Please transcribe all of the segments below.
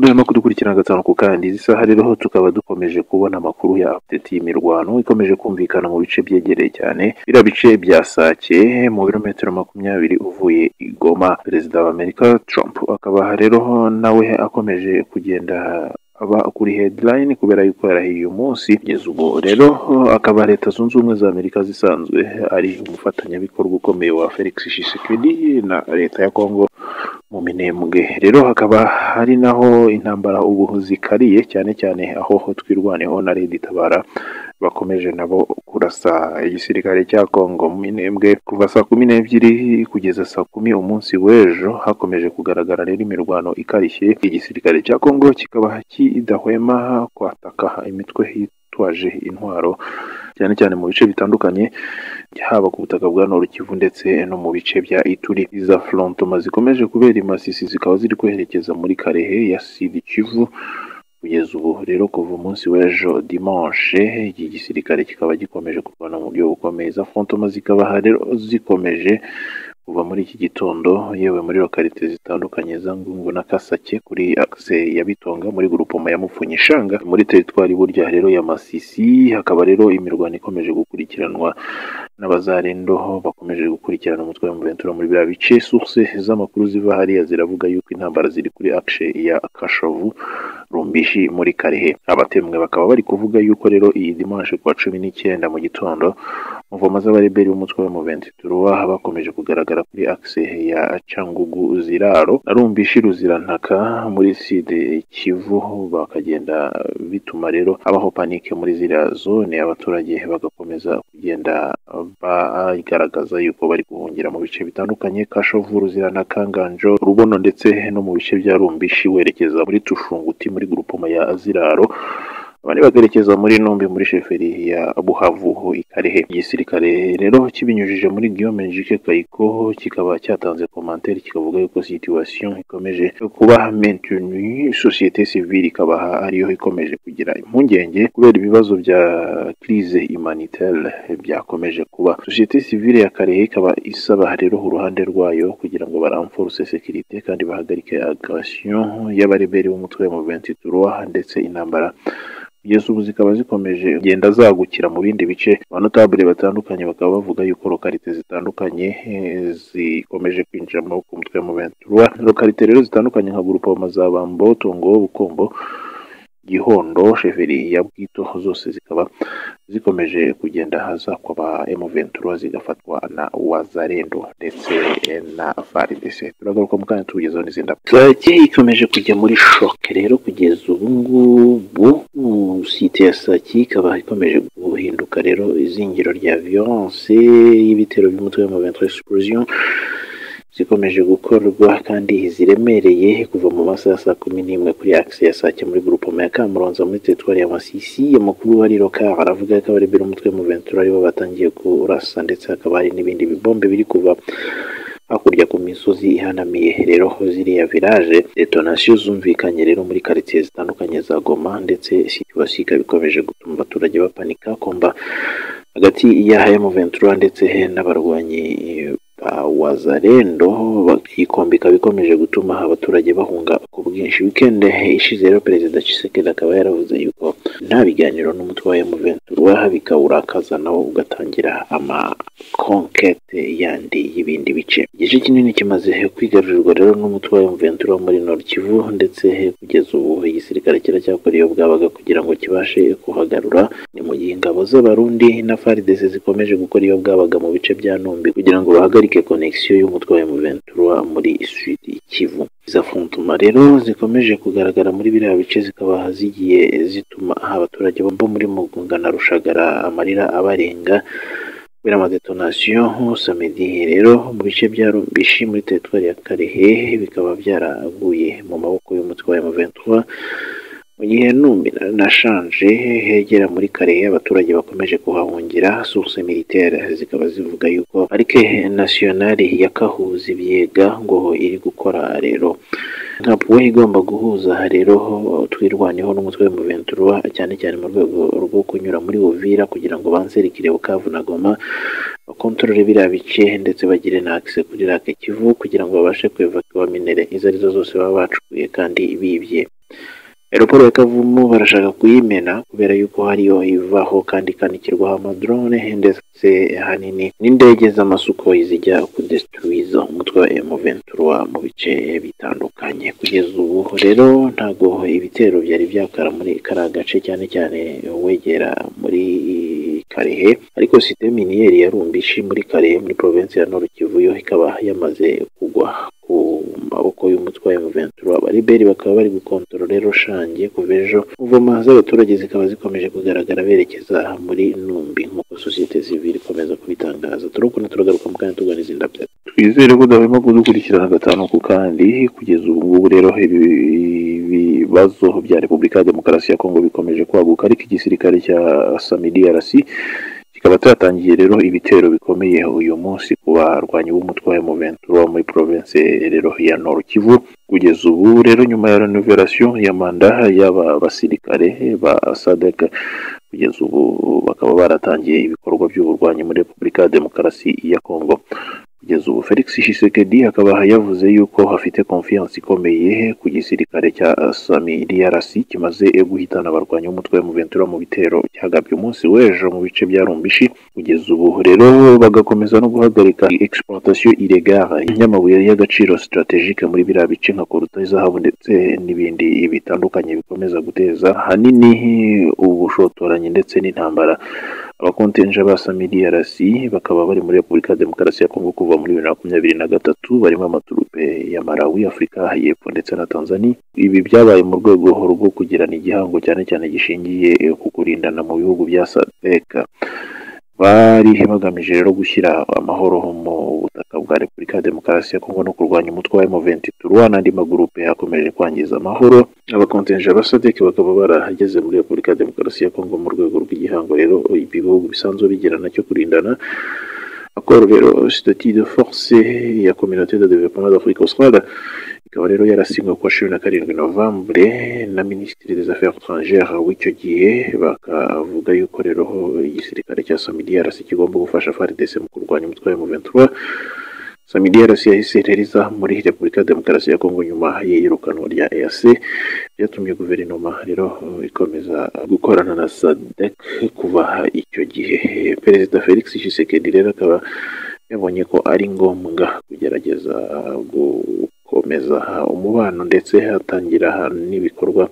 mudahema kudukurikirana gatanu ku kandi izi saha rero tukaba dukomeje kubona amakuru ya update y'imirwano ikomeje kumvikana mu bice byegereye cyane bira bice bya Sake mu birometero 20 uvuye i Goma. Perezida wa Amerika Trump akaba rero nawe akomeje kugenda aba kuri headline kubera yuko yarahiye umunsi kugeza ubu rero akaba Leta Zunze Ubumwe za Amerika zisanzwe ari umufatanyabikorwa ukomeye wa Felix Tshisekedi na Leta ya Kongo mu minembwe. Rero hakaba hari naho intambara ubu zikariye cyane aho twirwaneho na Red Tabara bakomeje nabo kurasa igisirikare cya Kongo mu minembwe kuva saa 12 kugeza saa 10 umunsi w'ejo. Hakomeje kugaragara rero imirwano ikarishye, igisirikare cya Kongo kikaba kidahwema kwataka imitwe yitwaje intwaro cyane mu bice bitandukanye haba ku butaka bwa Nord Kivu ndetse no mu bice bya Ituri. Iza frontoma zikomeje kubera Masisi zikaba ziri kwerekeza muri Karehe ya Sud Kivu kugeza ubu rero kuva umunsi w'ejo dimanche. Iki gisirikare kikaba gikomeje kurwana mu buryo bukomeye. Iza frontoma zikaba rero zikomeje kuva muri iki gitondo yewe muri lokalite zitandukanye za Ngungu na Kasake kuri axe ya Bitonga muri groupement ya Mupfunyishanga muri territoire burya rero ya Masisi. Hakaba rero imirwano ikomeje gukurikiranwa n'abazarendo bakomeje gukurikirana umutwe wa Muventura muri bya bice. Source z'amakuru ziva hariya ziravuga yuko intambara ziri kuri axe ya Kashovu Rumbishi muri Karehe. Abatemwe bakaba bari kuvuga yuko rero iyi dimanche kwa 19 mu gitondo muvoma z'abareberi b'umutwe wa Muventura bakomeje kugaragara kuri axe ya Cangugu Ziraro na Rumbishi Ruzirantaka muri Sud Kivu, bakagenda bituma rero abaho panike muri ziriya zone. Abaturage bagakomeza kugenda bagaragaza yuko bari guhungira mu bice bitandukanye Kashovu, Ruzirantaka, Nganjo, Rubono ndetse no mu bice bya Rumbishi werekeza muri Tushunguti muri groupement ya Ziraro, abandi bagerekeza muri Nombe muri sheferi ya Buhavu Ikarehe. Igisirikare rero kibinyujije muri Guillaume Njike Kayiko kikaba cyatanze commentaire kikavuga yuko situation ikomeje kuba maintenue, société civile ikaba ariyo ikomeje kugira impungenge kubera ibibazo bya crise humanitaire byakomeje kuba. Société civile ya Karehe ikaba isaba rero uruhande rwayo kugira ngo barenforce sécurité kandi bahagarike agression y'abareberi b'umutwe wa M23 ndetse intambara Yesu ubu zikaba zikomeje genda zagukira mu bindi bice. Abanotable batandukanye bakaba bavuga yuko lokalite zitandukanye zikomeje kwinjira mu mutwe wa M23. Lokalite rero zitandukanye nka groupement za Bambo, Tongo, Bukombo, Gihondo, sheferi ya Bwito zose zikaba zikomeje kugenda haza kwa ba M23 zigafatwa na Wazarendo ndetse na FARDC. Turagaruka mu kanya tugezaho n'izindi Sake ikomeje kujya muri shock rero kugeza ubu ngubu. Site ya Sake ikaba ikomeje guhinduka rero izingiro rya violence y'ibitero by'umutwe wa M23 explosion zikomeje gukorwa kandi ziremereye kuva mu masaha saa 11 kuri axe ya Sake muri groupement ya Kamuronza muri territoire ya Masisi. Amakuru ari local aravuga ko abarebera umutwe wa M23 aribo batangiye kurasa ndetse hakaba hari n'ibindi bibombe biri kuva hakurya ku misozi ihanamiye rero ziriya village. Detonation zumvikanye rero muri quartier zitandukanye za Goma ndetse situation bikomeje gutuma abaturage bapanika komba hagati ya M23 ndetse n'abarwanyi Wazarendo bakikombika bikomeje gutuma abaturage bahunga ku bwinshi. Weekend ishize rero Perezida Tshisekedi akaba yaravuze yuko nta biganiro n'umutwe wa M23 bikawurakaza nawo ugatangira ama conquête yandi y'ibindi bice. Igice kinini kimaze kwigarurirwa rero n'umutwe wa M23 muri Nord Kivu ndetse kugeza ubu igisirikare kiracyakoreye bwabaga kugira ngo kibashe kuhagarura. Ni mu gihe ingabo z'abarundi na FARDC zikomeje gukora iyo bwabaga mu bice bya Nombe kugira ngo bahagarike connexion y'umutwe wa M23 muri Sud Kivu. Iza frontoma rero zikomeje kugaragara muri biriya bice zikaba zigiye zituma abaturage bo muri Mugunga na Rushagara amarira abarenga kubera amadetonation. Samedi rero mu bice bya Rumbishi muri territoire ya Karehe bikaba byaraguye mu maboko y'umutwe wa M23 mu gihe Numbi na Shanje hegera muri Karehe abaturage bakomeje kuhahungira. Source militaire zikaba zivuga yuko Parike Nationale ya Kahuzi Biega ngo iri gukora rero ntabwo igomba guhuza rero twirwanyeho n'umutwe wa M23 cyane mu rwego rwo kunyura muri Uvira kugira ngo banserikire Bukavu na Goma bakontorore biriya bice ndetse bagire na access kuri Lac Kivu kugira ngo babashe kwevacuer minere izo arizo zose baba bacukuye kandi bibye. aeroport ya Kavumu barashaka kuyimena kubera yuko hariyo ivaho kandi ikanikirwaho amadrone ndetse ahanini n'indege z'amasuko zijya kudestruiza umutwe wa M23 mu bice bitandukanye. Kugeza ubu rero ntago ibitero byari byakara muri kariya gace cyane cyane wegera muri Karehe, ariko site miniyeri ya Rumbishi muri Karehe muri province ya Nord Kivu yo ikaba yamaze kugwa ku maboko y'umutwe wa M23. Abariberi bakaba bari gukontororera Shange kuva ejo, uvuma z'abaturage zikaba zikomeje kugaragara berekeza muri Numbi nk'uko sosiyete sivile ikomeza kubitangaza. Turukuna turagaruka mu kanya tuganiza indabyo. Twizere ko udahwema kudukurikirana gatanu ku kandi. Kugeza ubu ngubu rero ibibazo bya Repubulika ya Demokarasi ya Kongo bikomeje kwaguka, ariko igisirikare cya DRC kikaba cyatangiye rero ibitero bikomeye uyu munsi ku barwanyi b'umutwe wa M23 muri province rero ya Nord Kivu. Kugeza ubu rero nyuma ya renovation ya manda y'aba basirikare ba SADC, kugeza ubu bakaba baratangiye ibikorwa by'uburwanyi muri Repubulika ya Demokarasi ya Kongo. Kugeza ubu Felix Tshisekedi akaba yavuze yuko hafite confiance ikomeye ku gisirikare cya DRC kimaze guhitana abarwanyi b'umutwe wa M23 mu bitero cyagabye umunsi w'ejo mu bice bya Rumbishi. Kugeza ubu rero bagakomeza no guhagarika exploitation illégale y'amabuye y'agaciro strategique muri biriya bice nka koruta izahabu ndetse n'ibindi bitandukanye bikomeza guteza hanini ubushotoranyi ndetse n'intambara. Abakontenja ba DRC bakaba bari muri Repubulika ya Demokarasi ya Kongo kuva muri 2023, barimo amaturupe ya Malawi, Afrika y'Epfo ndetse na Tanzania. Ibi byabaye mu rwego rwo kugirana igihango cyane cyane gishingiye ku kurindana mu bihugu bya SADC. Bari bagamije rero gushyira amahoro mu butaka bwa Repubulika ya Demokarasi ya Kongo no kurwanya umutwe wa M23 n'andi magurupe yakomeje kwangiza amahoro. Abakontenja ba SADC bakaba barahageze muri Repubulika ya Demokarasi ya Kongo mu rwego rw'igihango rero ibihugu bisanzwe bigirana cyo kurindana. Accord rero statut de force ya Communauté de Développement d'Afrique Australe ikaba rero yarasinywe ku 17 Novembre na Ministre des Affaires étrangères w'icyo gihe. Bakavuga yuko rero igisirikare cya DRC kigomba gufasha FARDC mu kurwanya umutwe wa M23. DRC yahise reriza muri Repubulika ya Demokarasi ya Kongo nyuma y'iyirukanwa rya EAC, byatumye guverinoma rero ikomeza gukorana na SADC kuva icyo gihe. Perezida Felix Tshisekedi rero akaba yabonye ko ari ngombwa kugerageza gukomeza umubano ndetse hatangira n'ibikorwa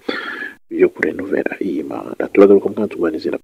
byo kurenovera iyi manda. Turagaruka mu kandi tuganizira